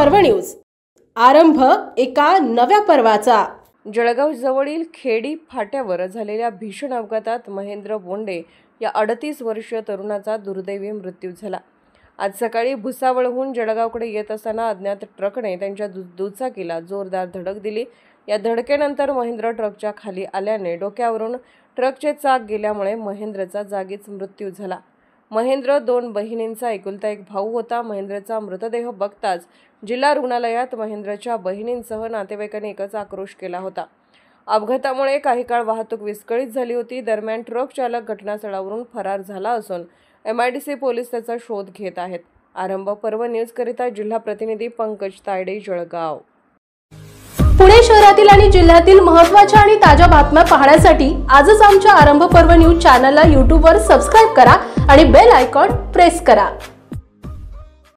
पर्व न्यूज। आरंभ एका नव्या पर्वाचा। जळगाव जवळील खेडी फाट्यावर झालेल्या भीषण अपघातात महेंद्र बोंडे या 38 वर्षीय तरुणाचा दुर्दैवी मृत्यू झाला। आज सकाळी भुसावळहून जळगावकडे येत असताना अज्ञात ट्रकने त्यांच्या दुचाकीला जोरदार धडक दिली। या धडकेनंतर महेंद्र ट्रकच्या खाली आल्याने डोक्यावरून ट्रकचे चाक गेल्यामुळे महेंद्रचा जागीच मृत्यू झाला। महेंद्र 2 बहिणींचा एकुलता एक भाऊ होता। महेंद्रचा मृतदेह बघताच जिल्हा रुग्णालयात महेंद्रच्या बहिणींसह नातेवाईकांनी एकच आक्रोश केला होता। अपघातामुळे काही काळ वाहतूक विस्कळीत झाली होती। दरम्यान ट्रक चालक घटनास्थळावरून फरार झाला असून MIDC पोलीस त्याचा शोध घेत आहेत। आरंभ पर्व न्यूज करिता जिल्हा प्रतिनिधी पंकज तायडे, जळगाव। पुणे शहरातील आणि जिल्ह्यातील महत्त्वाच्या आणि ताज्या बातम्या पाहण्यासाठी आजच आमच्या आरंभ पर्व न्यूज चॅनलला YouTube वर सबस्क्राइब करा आणि बेल आयकॉन प्रेस करा।